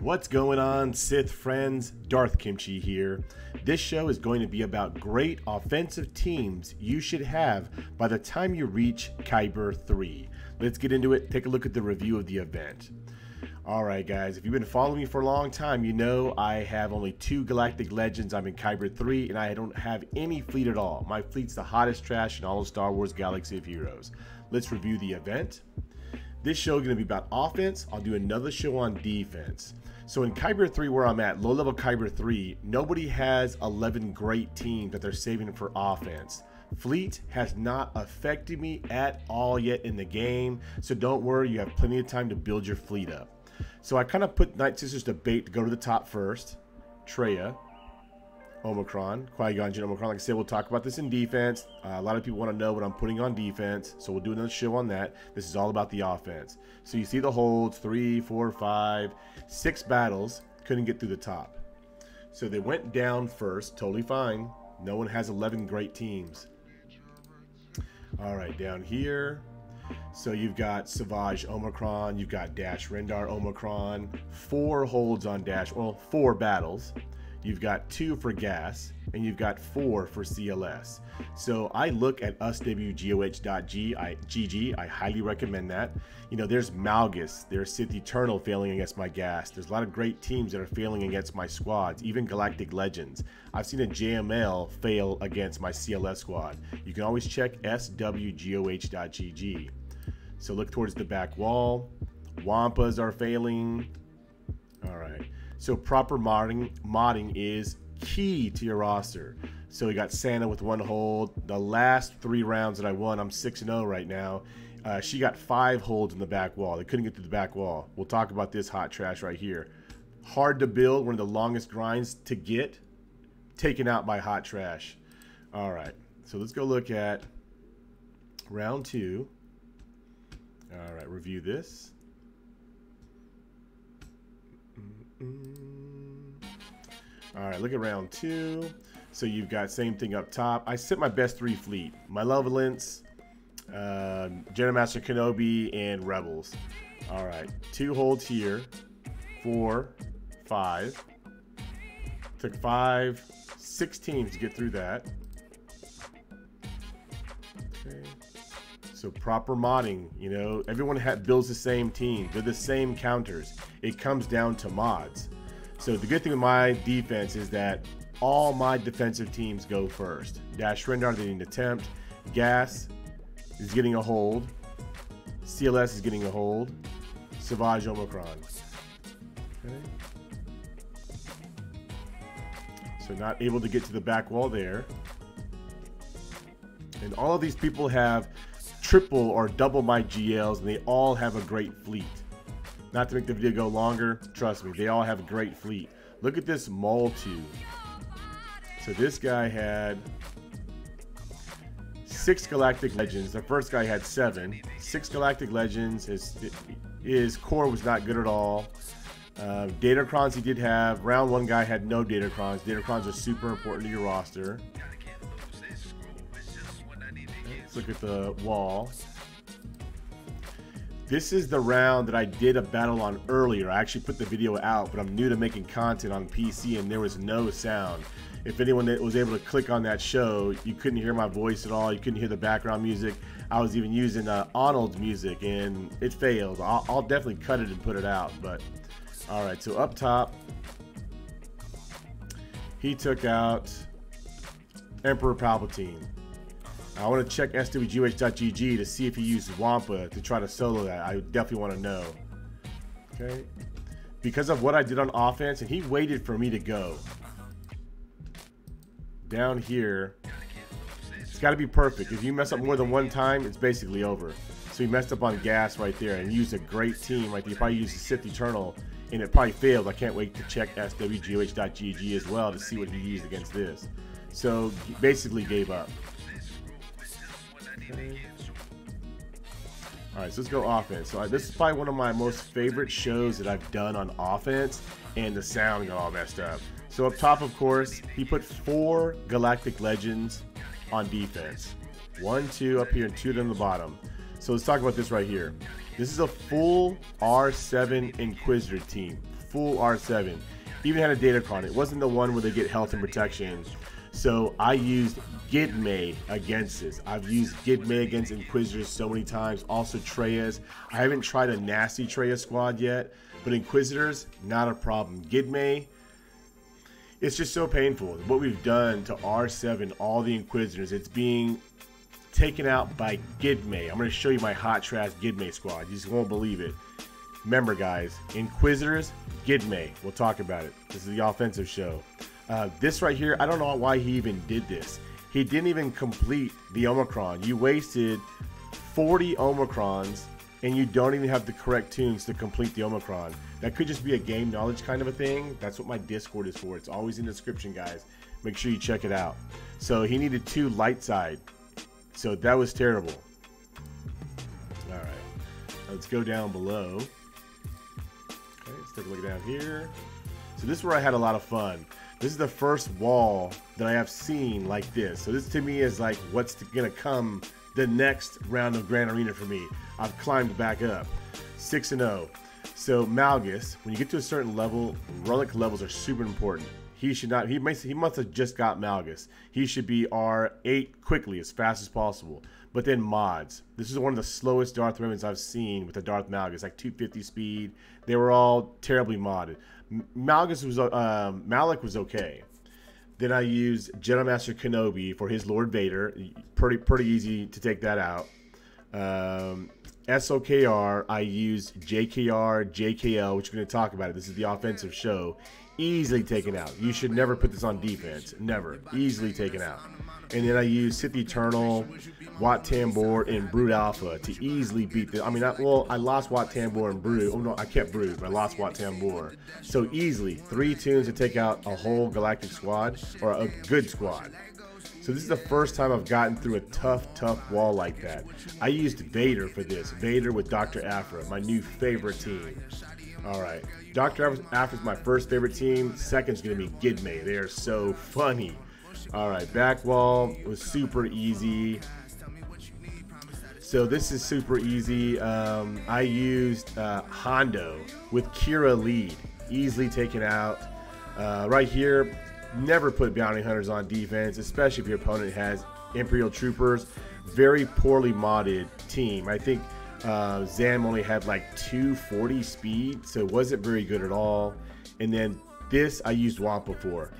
What's going on, Sith friends? Darth Kimchi here. This show is going to be about great offensive teams you should have by the time you reach Kyber 3. Let's get into it. Take a look at the review of the event. Alright guys, if you've been following me for a long time, you know I have only 2 Galactic Legends. I'm in Kyber 3 and I don't have any fleet at all. My fleet's the hottest trash in all of Star Wars Galaxy of Heroes. Let's review the event. This show is going to be about offense. I'll do another show on defense. So in Kyber 3 where I'm at, low level Kyber 3, nobody has 11 great teams that they're saving for offense. Fleet has not affected me at all yet in the game, so don't worry, you have plenty of time to build your fleet up. So I kind of put Night Sisters to bait to go to the top first. Traya, Omicron, Qui-Gon Jinn, Omicron. Like I said, we'll talk about this in defense. A lot of people want to know what I'm putting on defense, so we'll do another show on that. This is all about the offense. So you see the holds, 3, 4, 5, 6 battles. Couldn't get through the top. So they went down first, totally fine. No one has 11 great teams. All right, down here. So you've got Savage Omicron, you've got Dash Rendar Omicron, 4 holds on Dash, well, 4 battles. You've got 2 for gas, and you've got 4 for CLS. So I look at uswgoh.gg. I highly recommend that. You know, there's Malgus, there's Sith Eternal failing against my gas. There's a lot of great teams that are failing against my squads, even Galactic Legends. I've seen a JML fail against my CLS squad. You can always check swgoh.gg. So look towards the back wall. Wampas are failing. All right. So proper modding is key to your roster. So we got Santa with 1 hold. The last 3 rounds that I won, I'm 6-0 right now. She got 5 holds in the back wall. They couldn't get to the back wall. We'll talk about this hot trash right here. Hard to build, one of the longest grinds to get. Taken out by hot trash. All right, so let's go look at round 2. All right, review this. All right, look at round 2. So you've got same thing up top. I set my best 3 fleet. Malevolence, Jedi Master Kenobi, and Rebels. All right, 2 holds here, 4, 5. Took 6 teams to get through that. Okay. So proper modding, you know, everyone builds the same team. They're the same counters. It comes down to mods. So the good thing with my defense is that all my defensive teams go first. Dash Rendar, they need an attempt. Gas is getting a hold. CLS is getting a hold. Savage Omicron. Okay. So not able to get to the back wall there. And all of these people have triple or double my GLs, and they all have a great fleet. Not to make the video go longer, trust me, they all have a great fleet. Look at this Multu. So this guy had 6 Galactic Legends. The first guy had 7. 6 Galactic Legends. His core was not good at all. Datacrons he did have. Round 1 guy had no Datacrons. Datacrons are super important to your roster. Let's look at the wall. This is the round that I did a battle on earlier. I actually put the video out, but I'm new to making content on PC and there was no sound. If anyone that was able to click on that show, you couldn't hear my voice at all. You couldn't hear the background music. I was even using Arnold's music and it failed. I'll definitely cut it and put it out. But all right, so up top, he took out Emperor Palpatine. I want to check swgoh.gg to see if he used Wampa to try to solo that. I definitely want to know. Okay. Because of what I did on offense, and he waited for me to go. Down here, it's got to be perfect. If you mess up more than 1 time, it's basically over. So he messed up on gas right there and used a great team right there. He probably used the Sith Eternal, and it probably failed. I can't wait to check swgoh.gg as well to see what he used against this. So he basically gave up. Okay. All right, so let's go offense. So this is probably one of my most favorite shows that I've done on offense, and the sound got all messed up. So up top, of course, he put 4 Galactic Legends on defense. 1, 2 up here, and 2 down the bottom. So let's talk about this right here. This is a full R7 Inquisitor team. full R7. Even had a Datacron. It wasn't the one where they get health and protection. So I used Gidme against this. I've used Gidme against Inquisitors so many times. Also Treyas. I haven't tried a nasty Treya squad yet, but Inquisitors, not a problem. Gidme, it's just so painful. What we've done to R7, all the Inquisitors, it's being taken out by Gidme. I'm going to show you my hot trash Gidme squad. You just won't believe it. Remember, guys, Inquisitors, Gidme. We'll talk about it. This is the offensive show. This right here, I don't know why he even did this. He didn't even complete the Omicron. You wasted 40 Omicrons, and you don't even have the correct tunes to complete the Omicron. That could just be a game knowledge kind of a thing. That's what my Discord is for. It's always in the description, guys. Make sure you check it out. So he needed 2 light side. So that was terrible. All right, let's go down below. Okay, let's take a look down here. So this is where I had a lot of fun. This is the first wall that I have seen like this. So this to me is like what's gonna come the next round of Grand Arena for me. I've climbed back up, 6-0. So Malgus, when you get to a certain level, relic levels are super important. He should not, he must have just got Malgus. He should be R8 quickly, as fast as possible. But then mods. This is one of the slowest Darth Remnants I've seen with the Darth Malgus, like 250 speed. They were all terribly modded. Malgus was, Malik was okay. Then I used Jedi Master Kenobi for his Lord Vader. Pretty easy to take that out. SOKR, I used JKR, JKL, which we're going to talk about it. This is the offensive show. Easily taken out. You should never put this on defense. Never. Easily taken out. And then I used Sith Eternal, Wat Tambor, and Brood Alpha to easily beat the... I mean, I lost Wat Tambor and Brood. Oh, no, I kept Brood, but I lost Wat Tambor. So easily, 3 tunes to take out a whole galactic squad, or a good squad. So this is the first time I've gotten through a tough wall like that. I used Vader for this. Vader with Dr. Aphra, my new favorite team. All right, Dr. Aphra is my first favorite team. Second's gonna be Gidme. They are so funny. All right, back wall was super easy. So this is super easy. I used Hondo with Kira lead, easily taken out. Right here, never put bounty hunters on defense, especially if your opponent has Imperial troopers. Very poorly modded team. I think Zam only had like 240 speed, so it wasn't very good at all. And then this I used Wampa for.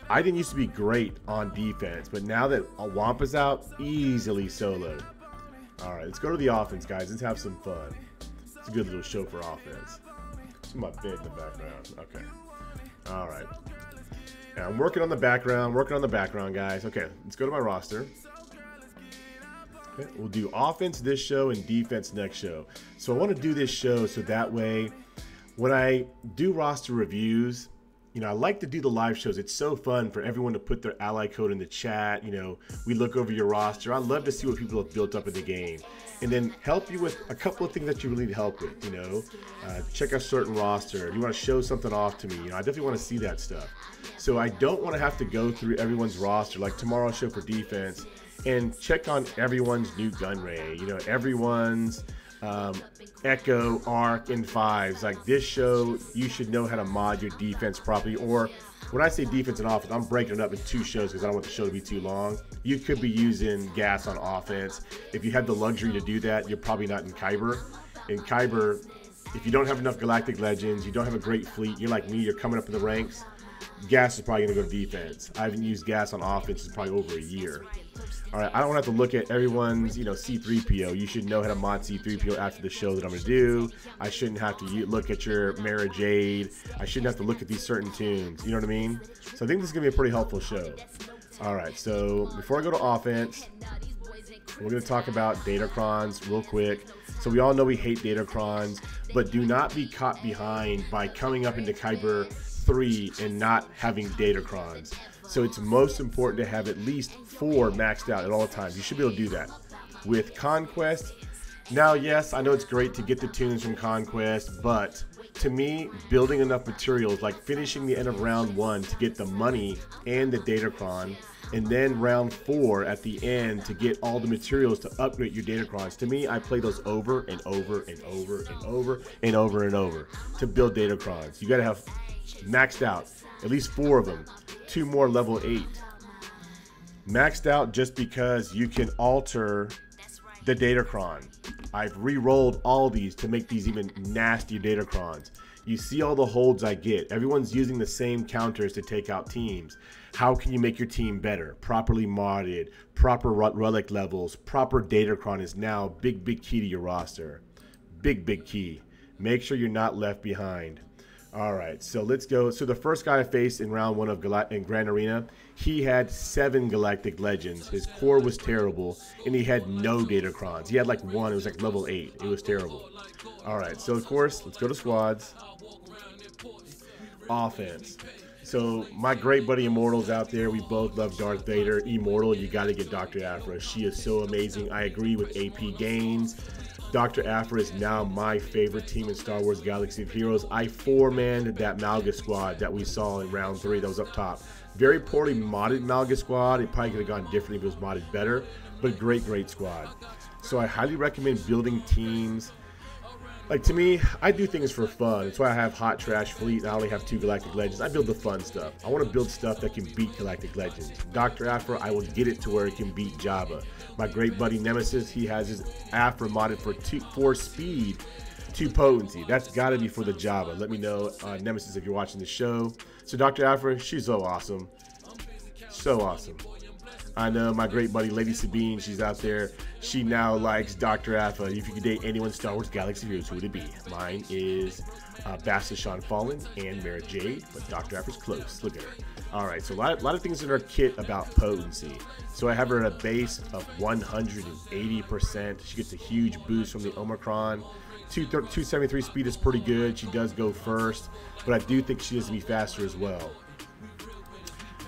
I didn't used to be great on defense, but now that Wampa's out, easily soloed. All right, let's go to the offense, guys. Let's have some fun. It's a good little show for offense. It's my bed in the background. Okay. All right. Now I'm working on the background, guys. Okay, let's go to my roster. Okay, we'll do offense this show and defense next show. So I want to do this show so that way when I do roster reviews, you know, I like to do the live shows. It's so fun for everyone to put their ally code in the chat. You know, we look over your roster. I love to see what people have built up in the game. And then help you with a couple of things that you really need help with, you know. Check a certain roster. If you want to show something off to me, you know, I definitely want to see that stuff. So I don't want to have to go through everyone's roster, like tomorrow's show for defense, and check on everyone's new gun ray, you know, everyone's Echo, Arc, and 5s. Like this show, you should know how to mod your defense properly. Or when I say defense and offense, I'm breaking it up in 2 shows because I don't want the show to be too long. You could be using gas on offense. If you have the luxury to do that, you're probably not in Kyber. In Kyber, if you don't have enough Galactic Legends, you don't have a great fleet, you're like me, you're coming up in the ranks, gas is probably going to go to defense. I haven't used gas on offense in probably over a year. All right, I don't have to look at everyone's, you know, C3PO. You should know how to mod C3PO after the show that I'm going to do. I shouldn't have to look at your Mara Jade. I shouldn't have to look at these certain tunes. You know what I mean? So I think this is going to be a pretty helpful show. All right, so before I go to offense, we're going to talk about Datacrons real quick. So we all know we hate Datacrons, but do not be caught behind by coming up into Kyber 3 and not having Datacrons. So it's most important to have at least 4 maxed out at all times. You should be able to do that. With Conquest, now yes, I know it's great to get the tunes from Conquest, but to me, building enough materials, like finishing the end of round 1 to get the money and the Datacron, and then round 4 at the end to get all the materials to upgrade your Datacrons. To me, I play those over and over and over and over and over and over. to build Datacrons. You got to have maxed out at least 4 of them, 2 more level 8. Maxed out just because you can alter the Datacron. I've re-rolled all these to make these even nastier Datacrons. You see all the holds I get. Everyone's using the same counters to take out teams. How can you make your team better? Properly modded, proper relic levels, proper Datacron is now big key to your roster. Big key. Make sure you're not left behind. All right, so let's go. So the first guy I faced in round 1 of in Grand Arena, he had 7 Galactic Legends. His core was terrible, and he had no Datacrons. He had like 1. It was like level 8. It was terrible. All right, so of course, let's go to squads. Offense. So my great buddy Immortal's out there. We both love Darth Vader. Immortal, you got to get Dr. Aphra. She is so amazing. I agree with AP Gaines. Dr. Aphra is now my favorite team in Star Wars Galaxy of Heroes. I 4-manned that Malgus squad that we saw in round 3 that was up top. Very poorly modded Malgus squad. It probably could have gone differently if it was modded better, but great squad. So I highly recommend building teams. Like, to me, I do things for fun. That's why I have Hot Trash Fleet. I only have 2 Galactic Legends. I build the fun stuff. I want to build stuff that can beat Galactic Legends. Dr. Aphra, I will get it to where it can beat Jabba. My great buddy Nemesis, he has his Aphra modded for speed, 2 potency. That's got to be for the Jabba. Let me know, Nemesis, if you're watching the show. So Dr. Aphra, she's so awesome. So awesome. I know my great buddy Lady Sabine, she's out there. She now likes Dr. Aphra. If you could date anyone in Star Wars Galaxy Heroes, who would it be? Mine is Basta Sean Fallen and Mara Jade, but Dr. Aphra's close. Look at her. All right, so a lot of things in our kit about potency. So I have her at a base of 180%. She gets a huge boost from the Omicron. 273 speed is pretty good. She does go first, but I do think she has to be faster as well.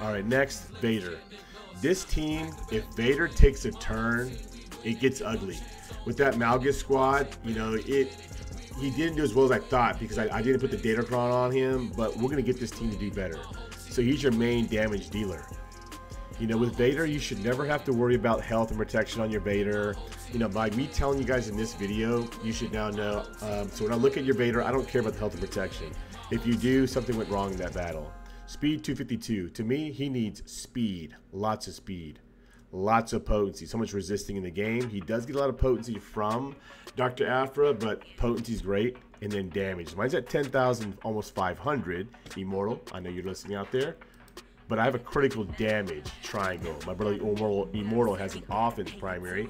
All right, next, Vader. This team, if Vader takes a turn, it gets ugly. With that Malgus squad, you know, he didn't do as well as I thought because I didn't put the Datacron on him, but we're going to get this team to do better. So he's your main damage dealer. You know, with Vader, you should never have to worry about health and protection on your Vader. You know, by me telling you guys in this video, you should now know. So when I look at your Vader, I don't care about the health and protection. If you do, something went wrong in that battle. Speed 252. To me, he needs speed. Lots of speed. Lots of potency. So much resisting in the game. He does get a lot of potency from Dr. Aphra, but potency's great. And then damage. Mine's at 10,000, almost 500. Immortal, I know you're listening out there. But I have a critical damage triangle. My brother Immortal has an offense primary.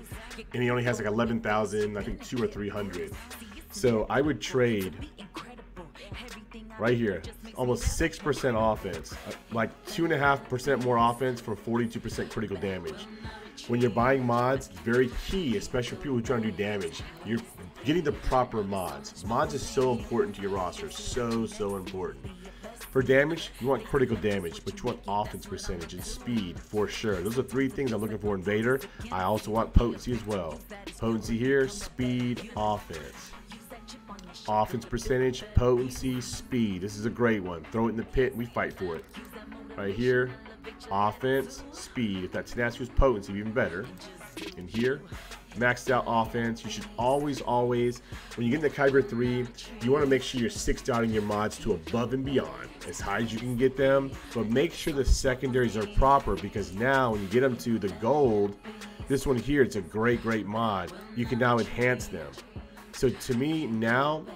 And he only has like 11,000, I think 200 or 300. So I would trade right here, almost 6% offense, like 2.5% more offense for 42% critical damage. When you're buying mods, it's very key, especially for people who are trying to do damage. You're getting the proper mods. Mods is so important to your roster, so important. For damage, you want critical damage, but you want offense percentage and speed for sure. Those are 3 things I'm looking for in Vader. I also want potency as well. Potency here, speed, offense. Offense percentage, potency, speed. This is a great one. Throw it in the pit, we fight for it. Right here, offense, speed. If that tenacity was potency, even better. And here, maxed out offense. You should always, when you get into Kyber 3, you want to make sure you're 6-dotting your mods to above and beyond, as high as you can get them. But make sure the secondaries are proper, because now when you get them to the gold, this one here, it's a great mod. You can now enhance them. So to me now,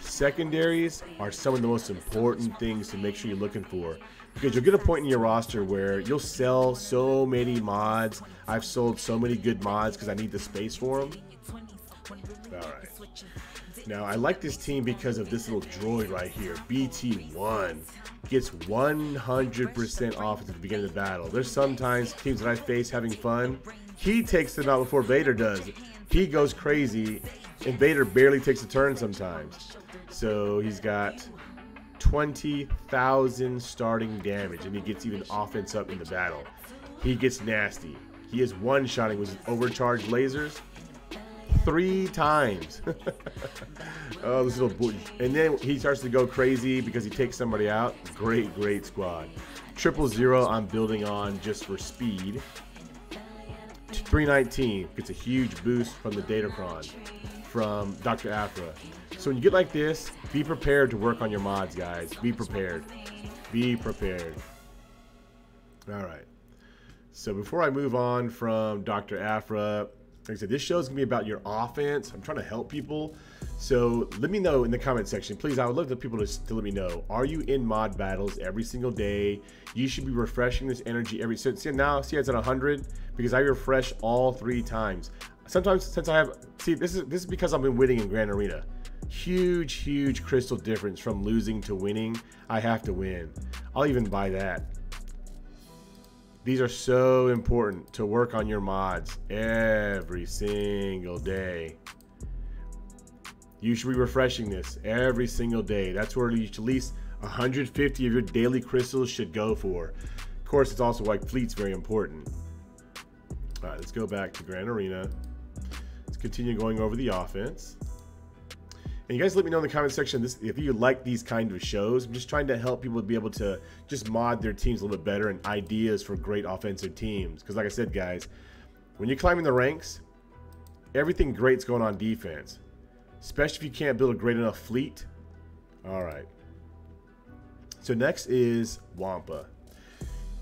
secondaries are some of the most important things to make sure you're looking for, because you'll get a point in your roster where you'll sell so many mods. I've sold so many good mods because I need the space for them. All right. Now I like this team because of this little droid right here. BT1 gets 100% off at the beginning of the battle. There's sometimes teams that I face having fun. He takes them out before Vader does. He goes crazy, and Vader barely takes a turn sometimes. So he's got 20,000 starting damage, and he gets even offense up in the battle. He gets nasty. He is one-shotting with his overcharged lasers 3 times. Oh, this little boy. And then he starts to go crazy because he takes somebody out. Great squad. 000 I'm building on just for speed. 319 gets a huge boost from the Datacron from Dr. Aphra. So when you get like this, be prepared to work on your mods, guys. Be prepared. Be prepared. All right. So before I move on from Dr. Afra, like I said, this show is going to be about your offense. I'm trying to help people. So let me know in the comment section. Please, I would love for people to let me know. Are you in mod battles every single day? You should be refreshing this energy every... So now, see it's at 100? Because I refresh all 3 times. Sometimes, since I have... See, this is because I've been winning in Grand Arena. Huge crystal difference from losing to winning. I have to win. I'll even buy that. These are so important to work on your mods every single day. You should be refreshing this every single day. That's where at least 150 of your daily crystals should go for. Of course, it's also why fleet's very important. All right, let's go back to Grand Arena. Let's continue going over the offense. And you guys let me know in the comment section if you like these kind of shows. I'm just trying to help people be able to just mod their teams a little bit better and ideas for great offensive teams. Because like I said, guys, when you're climbing the ranks, everything great's going on defense. Especially if you can't build a great enough fleet. All right. So next is Wampa.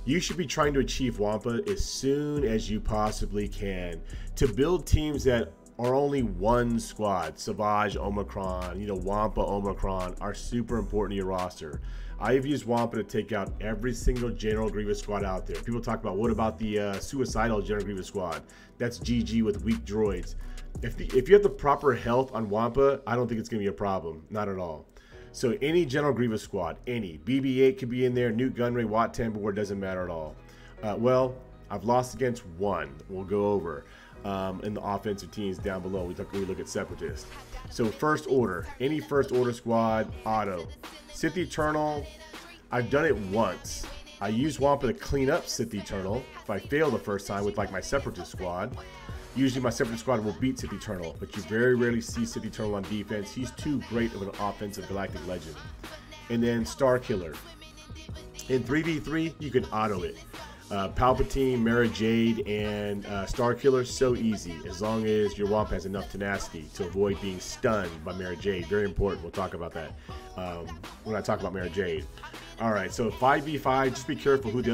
You should be trying to achieve Wampa as soon as you possibly can to build teams that are only one squad. Savage, Omicron, Wampa, Omicron are super important to your roster. I've used Wampa to take out every single General Grievous squad out there. People talk about, what about the suicidal General Grievous squad? That's GG with weak droids. If you have the proper health on Wampa, I don't think it's going to be a problem. Not at all. So any General Grievous squad, any. BB-8 could be in there, Nuke Gunray, Watt Tambor, doesn't matter at all. Well, I've lost against one. We'll go over. In the offensive teams down below. We look at Separatists. So first order, any first order squad, auto. Sith Eternal, I've done it once. I used Wampa to clean up Sith Eternal. If I fail the first time with like my Separatist squad, usually my Separatist squad will beat Sith Eternal, but you very rarely see Sith Eternal on defense. He's too great of an offensive galactic legend. And then Star Killer. In 3v3, you can auto it. Palpatine, Mara Jade, and Star Killer, so easy as long as your Wampa has enough tenacity to avoid being stunned by Mara Jade. Very important. We'll talk about that when I talk about Mara Jade. All right, so 5v5, just be careful who the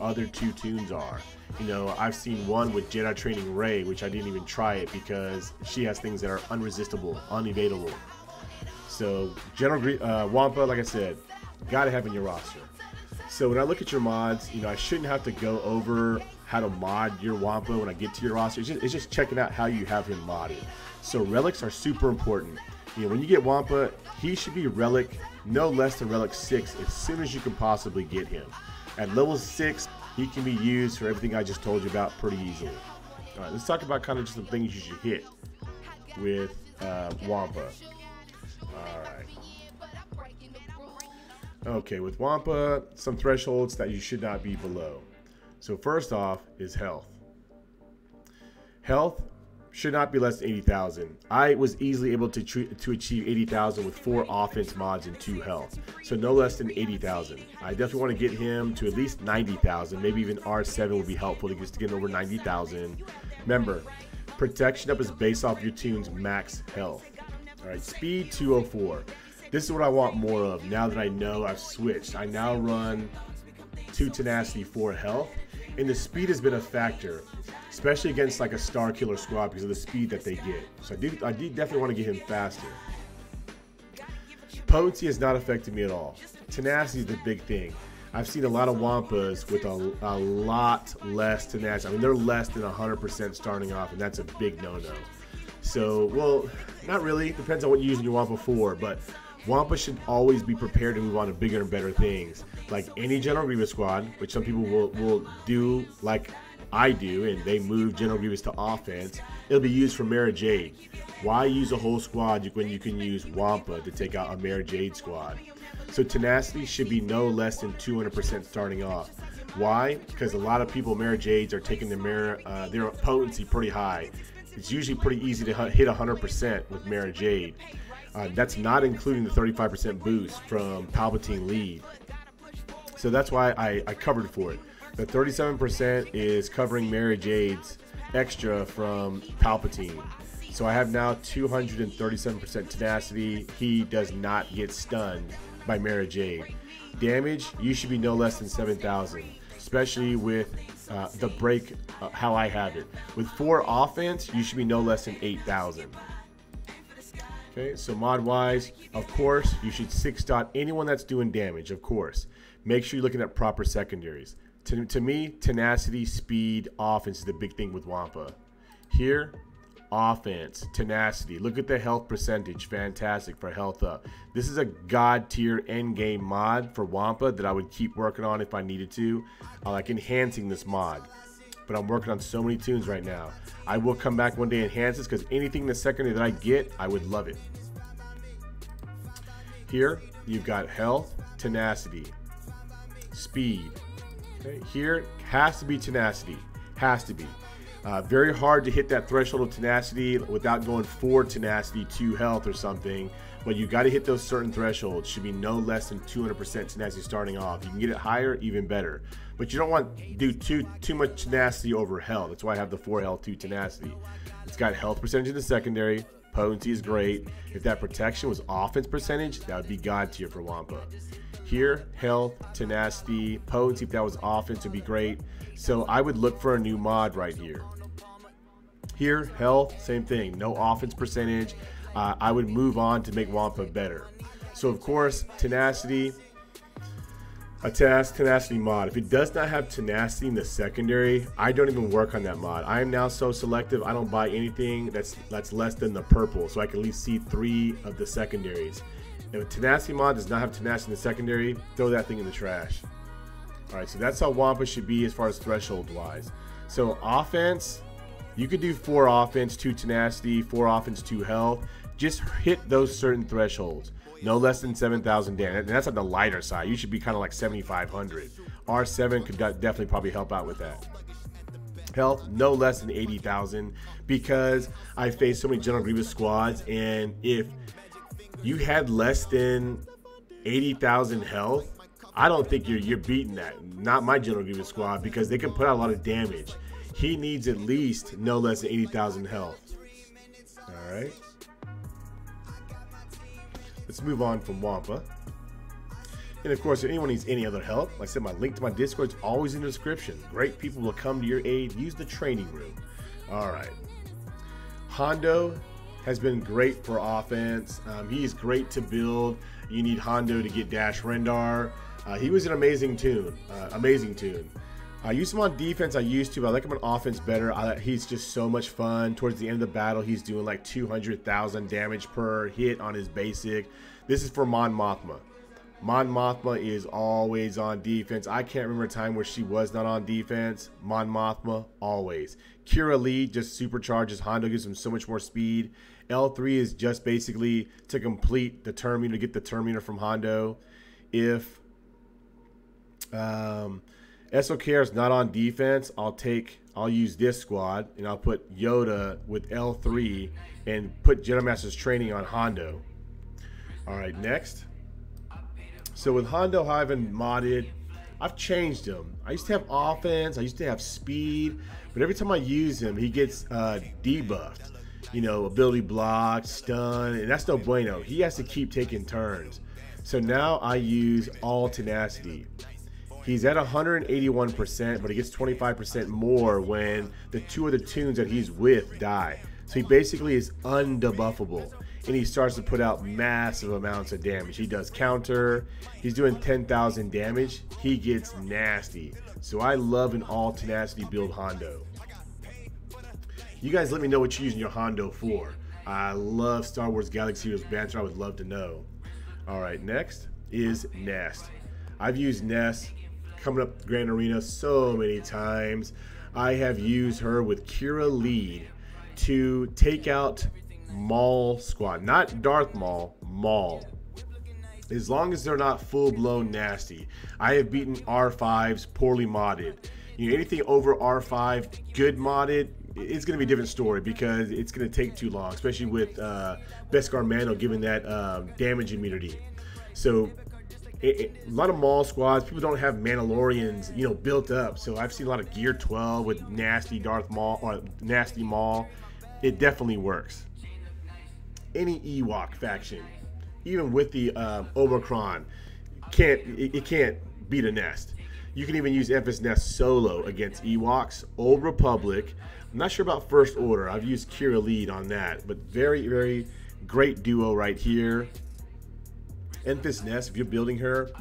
other two tunes are. I've seen one with Jedi Training Rey, which I didn't even try it because she has things that are unresistible, unevadable. So General Wampa, like I said, gotta have in your roster. So when I look at your mods, I shouldn't have to go over how to mod your Wampa when I get to your roster. It's just checking out how you have him modded. So relics are super important. When you get Wampa, he should be relic no less than relic 6 as soon as you can possibly get him. At level 6, he can be used for everything I just told you about pretty easily. All right, let's talk about kind of just the things you should hit with Wampa. All right. Okay, with Wampa, some thresholds that you should not be below. So first off is health. Health should not be less than 80,000. I was easily able to achieve 80,000 with 4 offense mods and 2 health. So no less than 80,000. I definitely want to get him to at least 90,000. Maybe even R7 would be helpful to get over 90,000. Remember, protection up is based off your tune's max health. All right, speed 204. This is what I want more of now that I know I've switched. I now run 2 tenacity, 4 health, and the speed has been a factor, especially against like a Star Killer squad because of the speed that they get. So I definitely want to get him faster. Potency has not affected me at all. Tenacity is the big thing. I've seen a lot of Wampas with a lot less tenacity. I mean, they're less than 100% starting off, and that's a big no-no. So, well, not really. Depends on what you're using your Wampa for, but Wampa should always be prepared to move on to bigger and better things. Like any General Grievous squad, which some people will do like I do, and they move General Grievous to offense, it'll be used for Mara Jade. Why use a whole squad when you can use Wampa to take out a Mara Jade squad? So tenacity should be no less than 200% starting off. Why? Because a lot of people, Mara Jades, are taking their potency pretty high. It's usually pretty easy to hit 100% with Mara Jade. That's not including the 35% boost from Palpatine lead. So that's why I covered for it. The 37% is covering Mara Jade's extra from Palpatine. So I have now 237% tenacity. He does not get stunned by Mara Jade. Damage, you should be no less than 7,000, especially with the break, how I have it. With 4 offense, you should be no less than 8,000. Okay, so mod-wise, of course, you should 6-dot anyone that's doing damage, of course. Make sure you're looking at proper secondaries. To me, tenacity, speed, offense is the big thing with Wampa. Here, offense, tenacity. Look at the health percentage. Fantastic for health up. This is a god tier end game mod for Wampa that I would keep working on if I needed to. I like enhancing this mod, but I'm working on so many tunes right now. I will come back one day and enhance this because anything in the secondary that I get, I would love it. Here, you've got health, tenacity, speed. Okay, here has to be tenacity. Has to be. Very hard to hit that threshold of tenacity without going 4 tenacity, 2 health or something. But you got to hit those certain thresholds. Should be no less than 200% tenacity starting off. You can get it higher, even better. But you don't want to do too much tenacity over health. That's why I have the 4 health, 2 tenacity. It's got health percentage in the secondary. Potency is great. If that protection was offense percentage, that would be god tier for Wampa. Here, health, tenacity, potency, if that was offense, would be great. So I would look for a new mod right here. Here, health, same thing. No offense percentage. I would move on to make Wampa better. So of course, tenacity, a tenacity mod. If it does not have tenacity in the secondary, I don't even work on that mod. I am now so selective, I don't buy anything that's less than the purple, so I can at least see 3 of the secondaries. If a tenacity mod does not have tenacity in the secondary, throw that thing in the trash. Alright, so that's how Wampa should be as far as threshold wise. So offense, you could do 4 offense, 2 tenacity, 4 offense, 2 health. Just hit those certain thresholds. No less than 7,000 damage. And that's on the lighter side. You should be kind of like 7,500. R7 could definitely probably help out with that. Health, no less than 80,000, because I faced so many General Grievous squads, and if you had less than 80,000 health, I don't think you're beating that. Not my General Grievous squad, because they can put out a lot of damage. He needs at least no less than 80,000 health. All right. Let's move on from Wampa. And of course, if anyone needs any other help, like I said, my link to my Discord is always in the description. Great people will come to your aid. Use the training room. All right. Hondo has been great for offense. He's great to build. You need Hondo to get Dash Rendar. He was an amazing tune. I used him on defense, I used to, but I like him on offense better. He's just so much fun. Towards the end of the battle, he's doing like 200,000 damage per hit on his basic. This is for Mon Mothma. Mon Mothma is always on defense. I can't remember a time where she was not on defense. Mon Mothma, always. Kira Lee just supercharges Hondo, gives him so much more speed. L3 is just basically to complete the Terminator, to get the Terminator from Hondo. If SOKR is not on defense, I'll use this squad, and I'll put Yoda with L3 and put Jedi Master's training on Hondo. All right, next. So with Hondo, how I've been modded, I've changed him. I used to have offense, I used to have speed, but every time I use him, he gets debuffed. You know, ability block, stun, and that's no bueno. He has to keep taking turns. So now I use all tenacity. He's at 181%, but he gets 25% more when the 2 of the tunes that he's with die. So he basically is undebuffable, and he starts to put out massive amounts of damage. He does counter. He's doing 10,000 damage. He gets nasty. So I love an all tenacity build Hondo. You guys let me know what you're using your Hondo for. I love Star Wars Galaxy Heroes banter. I would love to know. All right, next is Nest. I've used Nest coming up Grand Arena so many times. I have used her with Kira Lead to take out Maul squad, not Darth Maul, Maul. As long as they're not full-blown nasty. I have beaten R5s poorly modded. You know, anything over R5 good modded, it's going to be a different story because it's going to take too long, especially with Beskar Mando giving that damage immunity. So a lot of Maul squads, people don't have Mandalorians, you know, built up. So I've seen a lot of Gear 12 with nasty Darth Maul or nasty Maul. It definitely works. any Ewok faction, even with the Omicron, it can't beat a nest. You can even use Enfys Nest solo against Ewoks. Old Republic. I'm not sure about First Order. I've used Kira Lead on that, but very, very great duo right here. Enfys Nest, if you're building her,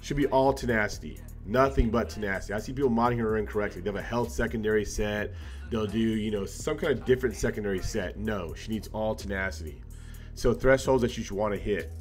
should be all tenacity. Nothing but tenacity. I see people modding her incorrectly. They have a health secondary set. They'll do, you know, some kind of different secondary set. No, she needs all tenacity. So thresholds that you should want to hit.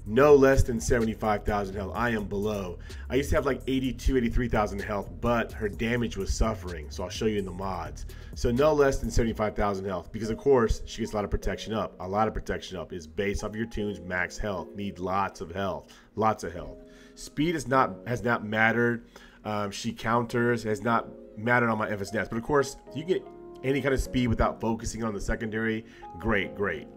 No less than 75,000 health. I am below. I used to have like 82, 83,000 health, but her damage was suffering. So I'll show you in the mods. So no less than 75,000 health, because of course she gets a lot of protection up. A lot of protection up is based off your tune's max health. Need lots of health. Lots of health. Speed has not mattered. She counters, has not mattered on my Enfys Nest. But of course, if you get any kind of speed without focusing on the secondary, great, great.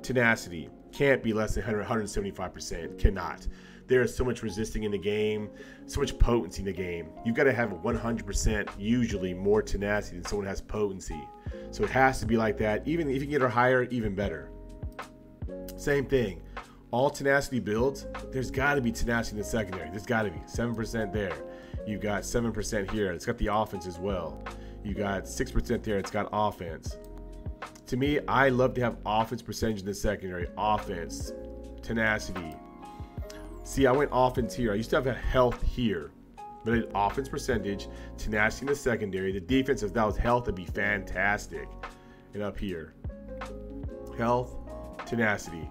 Tenacity. Can't be less than 175%. Cannot. There is so much resisting in the game, so much potency in the game. You've got to have 100% usually more tenacity than someone has potency. So it has to be like that. Even if you can get her higher, even better. Same thing. All tenacity builds, there's got to be tenacity in the secondary. There's got to be 7% there. You've got 7% here. It's got the offense as well. You got 6% there. It's got offense. To me, I love to have offense percentage in the secondary. Offense, tenacity. See, I went offense here. I used to have a health here, but an offense percentage, tenacity in the secondary. The defense, if that was health, would be fantastic. And up here, health, tenacity.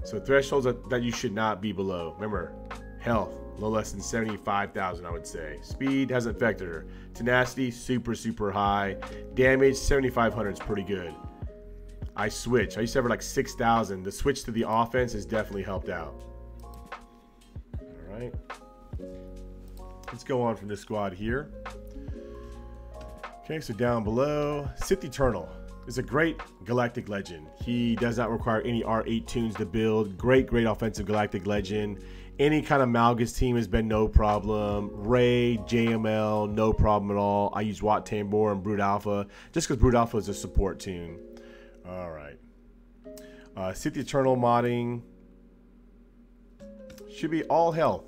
So thresholds that you should not be below. Remember, health, no less than 75,000, I would say. Speed hasn't affected her. Tenacity, super, super high. Damage, 7,500 is pretty good. I switch. I used to have her like 6,000. The switch to the offense has definitely helped out. All right. Let's go on from this squad here. Okay, so down below, Sith Eternal is a great Galactic Legend. He does not require any R8 tunes to build. Great offensive Galactic Legend. Any kind of Malgus team has been no problem. Ray, JML, no problem at all. I use Wat Tambor and Brood Alpha just because Brood Alpha is a support tune. All right. Sith Eternal modding. Should be all health.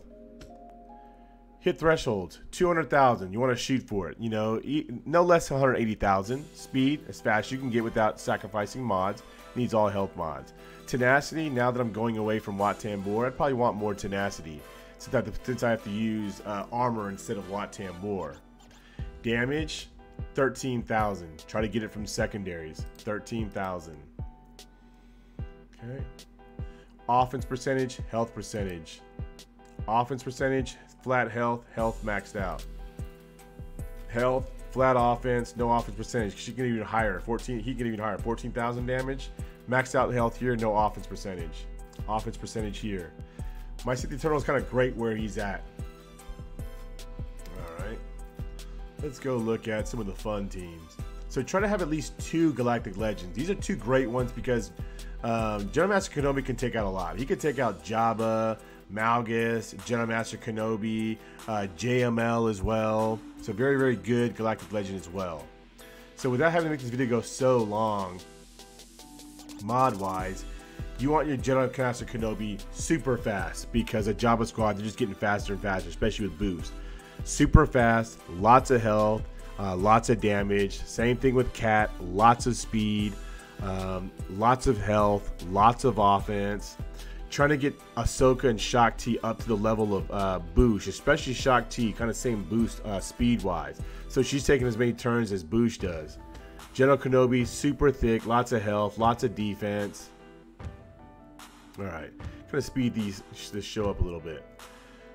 Hit thresholds, 200,000. You want to shoot for it. You know, no less than 180,000. Speed, as fast as you can get without sacrificing mods. Needs all health mods. Tenacity, now that I'm going away from Wat Tambor, I'd probably want more tenacity since I have to use armor instead of Wat Tambor. Damage, 13,000. Try to get it from secondaries, 13,000. Okay. Offense percentage, health percentage. Offense percentage, flat health, health maxed out. Health, flat offense, no offense percentage. She can even higher, 14. He can even higher, 14,000 damage. Maxed out health here, no offense percentage. Offense percentage here. My Sith Eternal is kind of great where he's at. All right. Let's go look at some of the fun teams. So try to have at least 2 Galactic Legends. These are 2 great ones because General Master Kenobi can take out a lot. He could take out Jabba, Malgus, General Master Kenobi, JML as well. So very, very good Galactic Legend as well. So without having to make this video go so long, mod-wise, you want your General Master Kenobi super fast because a Jabba squad, they're just getting faster and faster, especially with boost. Super fast, lots of health, lots of damage. Same thing with Cat, lots of speed, lots of health, lots of offense. Trying to get Ahsoka and Shakti up to the level of Boosh, especially Shakti, kind of same boost speed-wise. So she's taking as many turns as Boosh does. General Kenobi, super thick, lots of health, lots of defense. All right, kind of speed this show up a little bit.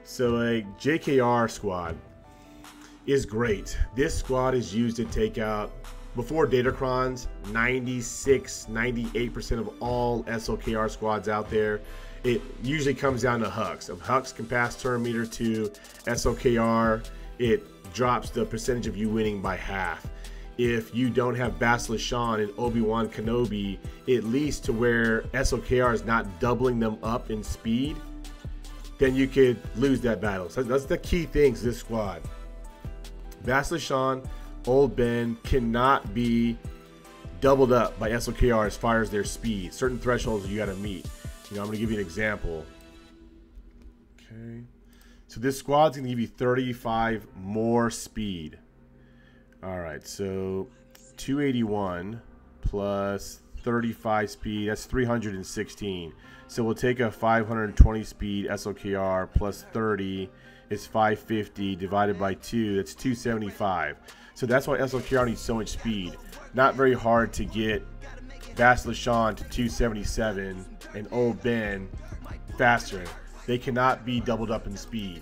So a JKR squad is great. This squad is used to take out, before Datacrons, 96, 98% of all SLKR squads out there. It usually comes down to Hux. If Hux can pass turn meter to SLKR, it drops the percentage of you winning by half. If you don't have Bastila Shan and Obi-Wan Kenobi, at least to where SLKR is not doubling them up in speed, then you could lose that battle. So that's the key things this squad. Bastila Shan, Old Ben cannot be doubled up by SOKR as far as their speed. Certain thresholds you got to meet. You know, I'm going to give you an example. Okay. So this squad's going to give you 35 more speed. All right, so 281 plus 35 speed, that's 316. So we'll take a 520 speed SOKR plus 30 is 550 divided by 2, that's 275. So that's why SOKR needs so much speed. Not very hard to get Vasilashon to 277 and Old Ben faster. They cannot be doubled up in speed.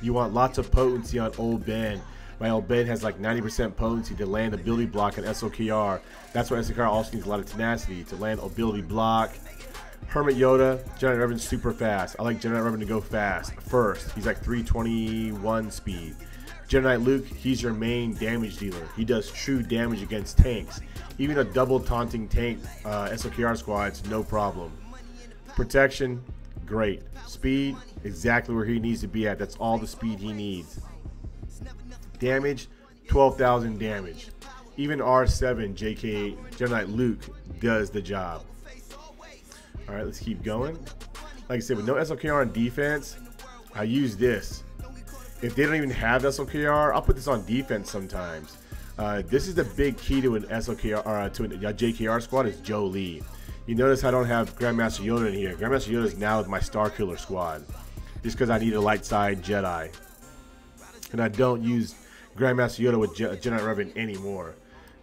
You want lots of potency on Old Ben. My Old Ben has like 90% potency to land ability block on SOKR. That's why SOKR also needs a lot of tenacity to land ability block. Hermit Yoda, Jedi Revan super fast. I like Jedi Revan to go fast first. He's like 321 speed. Jedi Knight Luke, he's your main damage dealer. He does true damage against tanks. Even a double taunting tank SOKR squad's no problem. Protection, great. Speed, exactly where he needs to be at. That's all the speed he needs. Damage, 12,000 damage. Even R7 JK Jedi Knight Luke does the job. All right, let's keep going. Like I said, with no SOKR on defense, I use this. If they don't even have SOKR, I'll put this on defense sometimes. This is the big key to an SOKR or to a JKR squad is Jolee. You notice I don't have Grandmaster Yoda in here. Grandmaster Yoda is now with my Star Killer squad, just because I need a light side Jedi, and I don't use Grandmaster Yoda with Jedi Revan anymore.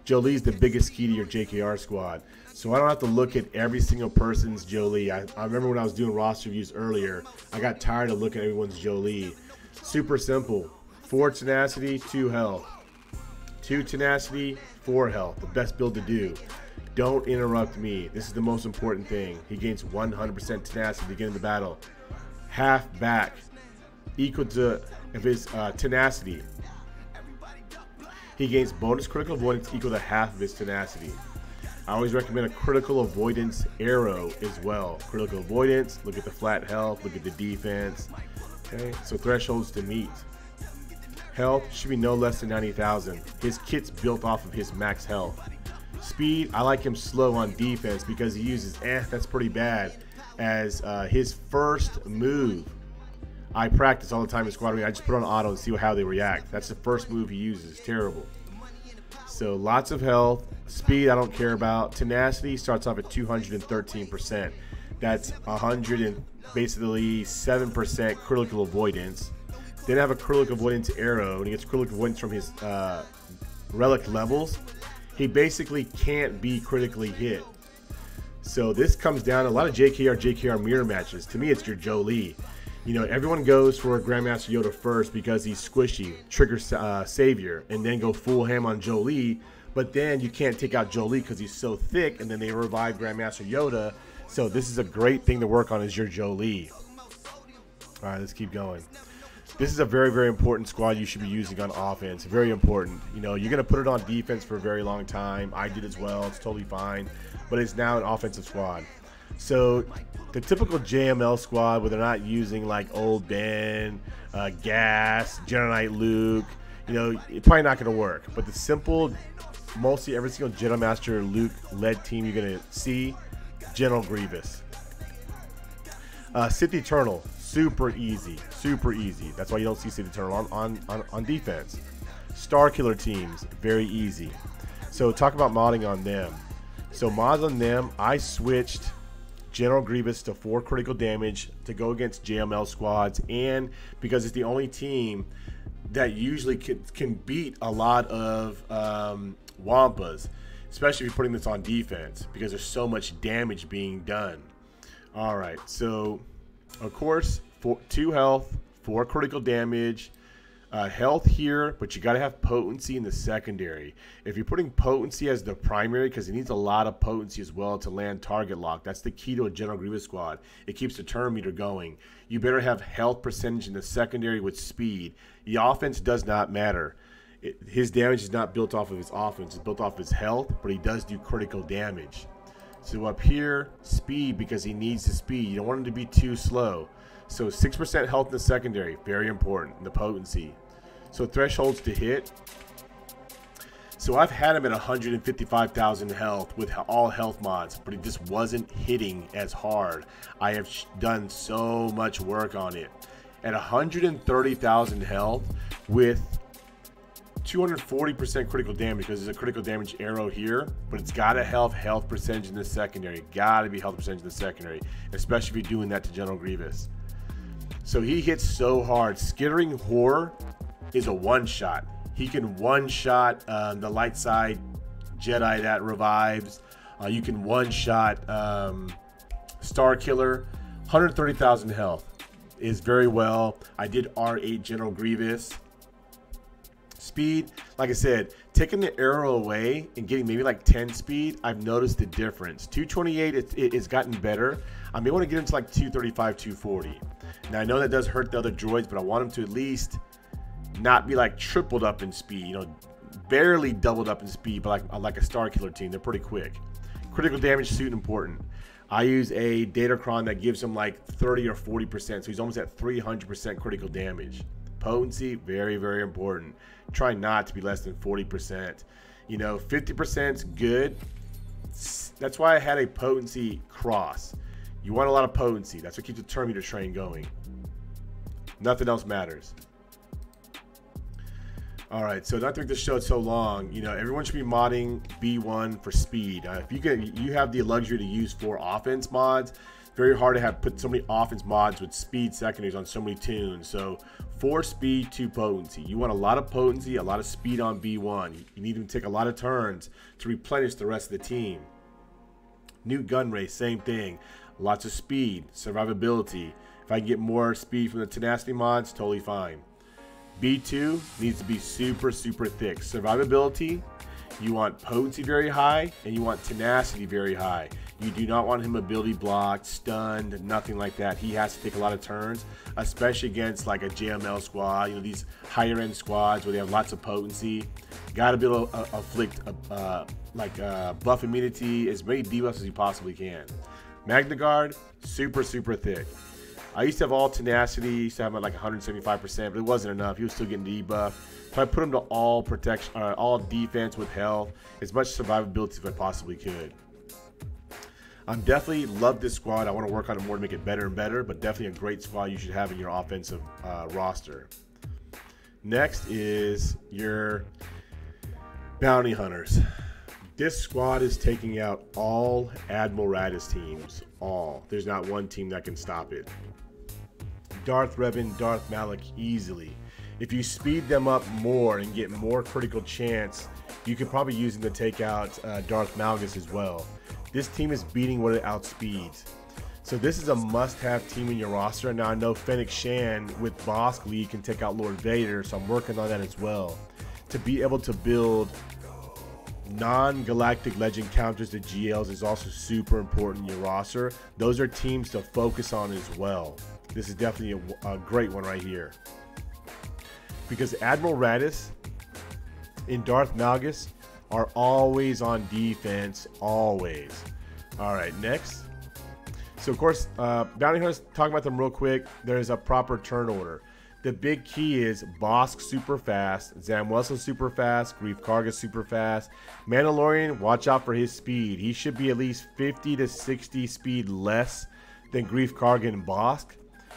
Jolee's the biggest key to your JKR squad, so I don't have to look at every single person's Jolee. I remember when I was doing roster reviews earlier, I got tired of looking at everyone's Jolee. Super simple. 4 tenacity, 2 health. 2 tenacity, 4 health. The best build to do. Don't interrupt me. This is the most important thing. He gains 100% tenacity to get in the battle. Half back equal to if his tenacity. He gains bonus critical avoidance equal to half of his tenacity. I always recommend a critical avoidance arrow as well. Critical avoidance, look at the flat health, look at the defense. Okay, so thresholds to meet. Health should be no less than 90,000. His kit's built off of his max health. Speed, I like him slow on defense because he uses that's pretty bad as his first move. I practice all the time in squad arena. I just put on auto and see how they react. That's the first move he uses. Terrible. So lots of health. Speed I don't care about. Tenacity starts off at 213%. That's 100 and basically 7% critical avoidance. Then I have a critical avoidance arrow, and he gets critical avoidance from his relic levels. He basically can't be critically hit. So this comes down to a lot of JKR mirror matches. To me, it's your Jolee. You know, everyone goes for Grandmaster Yoda first because he's squishy, trigger savior, and then go full ham on Jolee. But then you can't take out Jolee because he's so thick, and then they revive Grandmaster Yoda. So this is a great thing to work on is your Jolee. All right, let's keep going. This is a very, very important squad you should be using on offense. Very important. You know, you're going to put it on defense for a very long time. I did as well. It's totally fine. But it's now an offensive squad. So the typical JML squad where they're not using like Old Ben, Gas, Jedi Knight Luke, you know, it's probably not going to work. But the simple, mostly every single Jedi Master Luke led team you're going to see, General Grievous. Sith Eternal, super easy, super easy. That's why you don't see Sith Eternal on defense. Star Killer teams, very easy. So talk about modding on them. So mods on them, I switched General Grievous to 4 critical damage to go against JML squads, and because it's the only team that usually can beat a lot of Wampas, especially if you're putting this on defense because there's so much damage being done. All right, so of course 2 health, 4 critical damage, health here, but you got to have potency in the secondary. If you're putting potency as the primary, because it needs a lot of potency as well to land target lock, that's the key to a General Grievous squad. It keeps the turn meter going. You better have health percentage in the secondary with speed. The offense does not matter. His damage is not built off of his offense, it's built off his health, but he does do critical damage. So up here, speed, because he needs the speed. You don't want him to be too slow. So 6% health in the secondary, very important, the potency. So thresholds to hit. So I've had him at 155,000 health with all health mods, but he just wasn't hitting as hard. I have done so much work on it. At 130,000 health with 240% critical damage, because there's a critical damage arrow here, but it's got to have health percentage in the secondary. Got to be health percentage in the secondary, especially if you're doing that to General Grievous. So he hits so hard. Skittering Horror is a one-shot. He can one-shot the light side Jedi that revives. You can one-shot Star Killer. 130,000 health is very well. I did R8 General Grievous. Speed, like I said, taking the arrow away and getting maybe like 10 speed, I've noticed the difference. 228, it's gotten better. I may want to get him to like 235, 240. Now, I know that does hurt the other droids, but I want him to at least not be like tripled up in speed, you know, barely doubled up in speed, but like a Star Killer team. They're pretty quick. Critical damage suit important. I use a Datacron that gives him like 30 or 40%, so he's almost at 300% critical damage. Potency, very, very important. Try not to be less than 40%. You know, 50% is good. That's why I had a potency cross. You want a lot of potency. That's what keeps the turn meter train going. Nothing else matters. All right, so not to make this show so long, you know, everyone should be modding B1 for speed. If you have the luxury to use 4 offense mods, very hard to put so many offense mods with speed secondaries on so many tunes. So 4 speed, 2 potency. You want a lot of potency, a lot of speed on B1. You need to take a lot of turns to replenish the rest of the team. New gun race, same thing. Lots of speed, survivability. If I can get more speed from the tenacity mods, totally fine. B2 needs to be super, super thick. Survivability, you want potency very high, and you want tenacity very high. You do not want him ability blocked, stunned, nothing like that. He has to take a lot of turns, especially against like a JML squad, you know, these higher end squads where they have lots of potency. Got to be able to afflict buff immunity, as many debuffs as you possibly can. Magna Guard, super, super thick. I used to have all tenacity, used to have like 175%, but it wasn't enough. He was still getting debuff. So I put him to all protection, all defense with health, as much survivability as I possibly could. I'm definitely love this squad. I want to work on it more to make it better and better, but definitely a great squad you should have in your offensive roster. Next is your bounty hunters. This squad is taking out all Admiral Raddus teams. All. There's not one team that can stop it. Darth Revan, Darth Malak easily. If you speed them up more and get more critical chance, you could probably use them to take out Darth Malgus as well. This team is beating what it outspeeds. So this is a must-have team in your roster. Now I know Fennec Shan with Bosk Lee can take out Lord Vader, so I'm working on that as well. To be able to build non-galactic legend counters to GLs is also super important in your roster. Those are teams to focus on as well. This is definitely a great one right here. Because Admiral Raddus and Darth Malgus are always on defense, always. All right, next. So of course, bounty hunters, talking about them real quick, there's a proper turn order. The big key is Bosk super fast, Zam Wesell super fast, Greef Karga super fast. Mandalorian, watch out for his speed. He should be at least 50 to 60 speed less than Greef Karga and Bosk.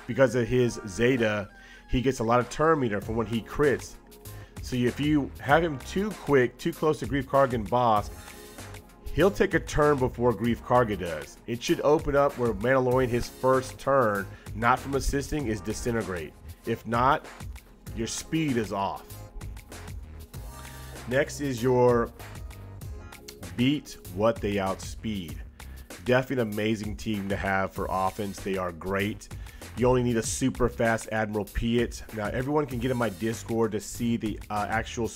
Because of his Zeta, he gets a lot of turn meter from when he crits. So if you have him too quick, too close to Greef Karga and Bosk, he'll take a turn before Greef Karga does. It should open up where Mandalorian, his first turn, not from assisting, is disintegrate. If not, your speed is off. Next is your beat what they outspeed. Definitely an amazing team to have for offense. They are great. You only need a super fast Admiral Piet. Now everyone can get in my Discord to see the actual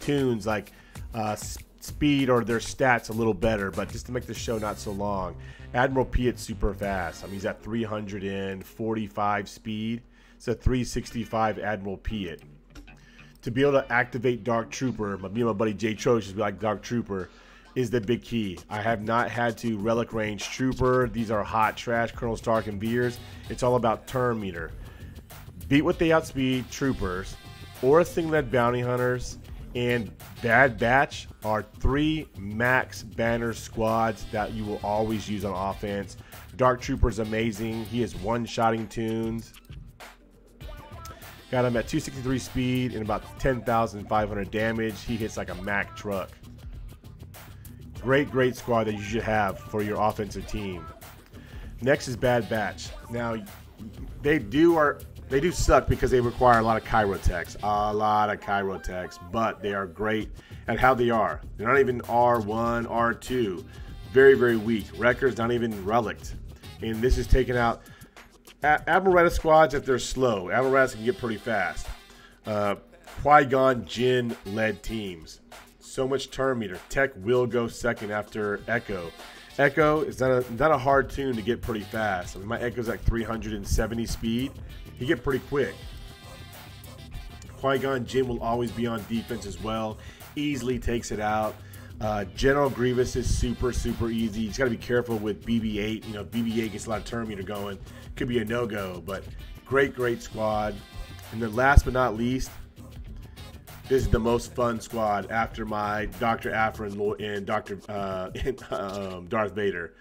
tunes like speed or their stats a little better, but just to make the show not so long. Admiral Piet super fast. I mean, he's at 345 speed. It's a 365 Admiral Piet. To be able to activate Dark Trooper, me and my buddy Jay Troche is like Dark Trooper, is the big key. I have not had to relic range Trooper. These are hot trash, Colonel Stark and Veers. It's all about turn meter. Beat what they outspeed Troopers or Singlet Bounty Hunters and Bad Batch are 3 max banner squads that you will always use on offense. Dark Trooper's amazing. He is one-shotting tunes. Got him at 263 speed and about 10,500 damage. He hits like a Mack truck. Great squad that you should have for your offensive team. Next is Bad Batch. Now, they do suck because they require a lot of chirotechs. But they are great at how they are. They're not even R1, R2. Very weak. Wrecker's not even relicked. And this is taking out Admiretta squads if they're slow. Admirettas can get pretty fast. Qui-Gon Jinn led teams. So much turn meter. Tech will go second after Echo. Echo is not a hard tune to get pretty fast. I mean, my Echo's like 370 speed. He get pretty quick. Qui-Gon Jinn will always be on defense as well. Easily takes it out. General Grievous is super easy. You just got to be careful with BB-8. You know, BB-8 gets a lot of turn meter going. Could be a no-go, but great squad. And then last but not least, this is the most fun squad after my Dr. Aphra and Dr. Darth Vader.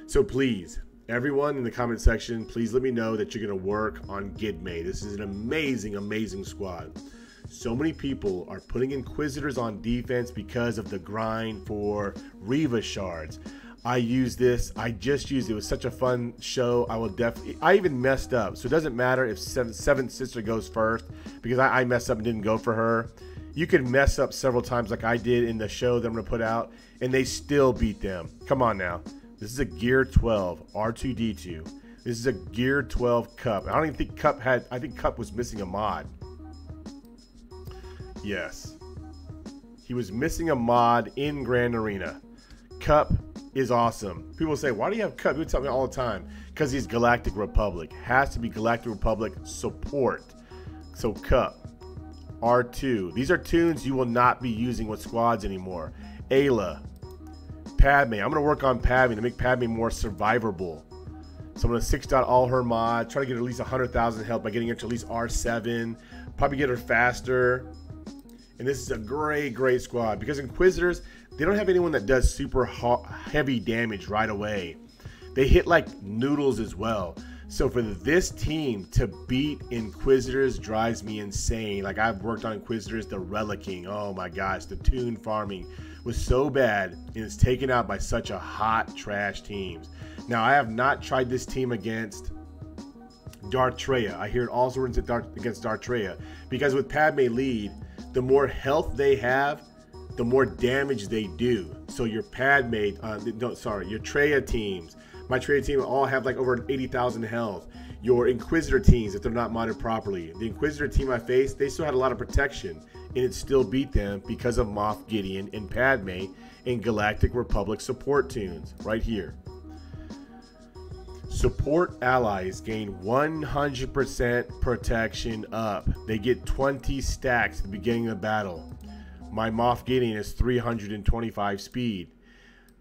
So please, everyone in the comment section, please let me know that you're going to work on Gidme. This is an amazing squad. So many people are putting Inquisitors on defense because of the grind for Reva shards. I use this. I just used it. It was such a fun show. I even messed up. So it doesn't matter if Seventh Sister goes first because I messed up and didn't go for her. You could mess up several times like I did in the show that I'm going to put out, and they still beat them. Come on now. This is a Gear 12 R2-D2. This is a Gear 12 Cup. I don't even think Cup had, I think Cup was missing a mod. Yes. He was missing a mod in Grand Arena. Cup is awesome. People say, why do you have Cup? People tell me all the time. Because he's Galactic Republic. Has to be Galactic Republic support. So Cup. R2. These are tunes you will not be using with squads anymore. Ayla. Padme. I'm going to work on Padme to make Padme more survivable. So I'm going to 6-dot all her mods. Try to get at least 100,000 health by getting her to at least R7. Probably get her faster. And this is a great squad. Because Inquisitors, they don't have anyone that does super heavy damage right away. They hit like noodles as well. So for this team to beat Inquisitors drives me insane. Like I've worked on Inquisitors, the relicking. Oh my gosh, the tune farming was so bad and it's taken out by such a hot trash teams. Now I have not tried this team against Darth Traya. I hear it also runs against Darth Traya because with Padme lead, the more health they have, the more damage they do. So your Padme, your Traya teams. My Traya team all have like over 80,000 health. Your Inquisitor teams, if they're not modded properly. The Inquisitor team I faced, they still had a lot of protection. And it still beat them because of Moff Gideon and Padme and Galactic Republic support tunes. Right here. Support allies gain 100% protection up. They get 20 stacks at the beginning of the battle. My Moff Gideon is 325 speed.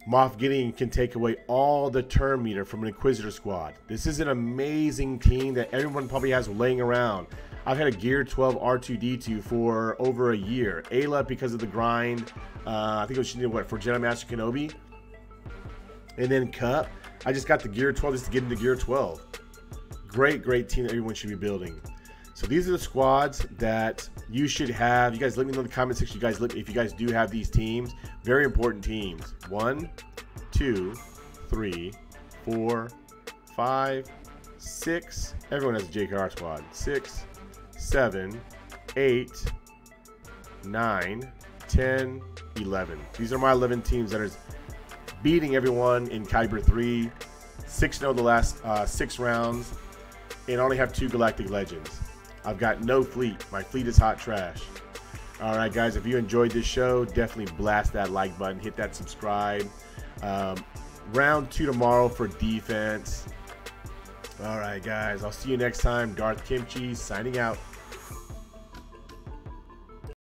Moff Gideon can take away all the turn meter from an Inquisitor squad. This is an amazing team that everyone probably has laying around. I've had a Gear 12 R2-D2 for over a year. Ayla because of the grind. I think it was for Jedi Master Kenobi. And then Cup. I just got the Gear 12 just to get into Gear 12. Great team that everyone should be building. So these are the squads that you should have. You guys let me know in the comment section if you guys do have these teams. Very important teams. 1, 2, 3, 4, 5, 6. Everyone has a JKR squad. 6, 7, 8, 9, 10, 11. These are my 11 teams that are beating everyone in Kyber 3. 6-0 the last 6 rounds. And I only have 2 Galactic Legends. I've got no fleet. My fleet is hot trash. Alright guys, if you enjoyed this show, definitely blast that like button. Hit that subscribe. Round 2 tomorrow for defense. Alright guys, I'll see you next time. Darth Kimchi signing out.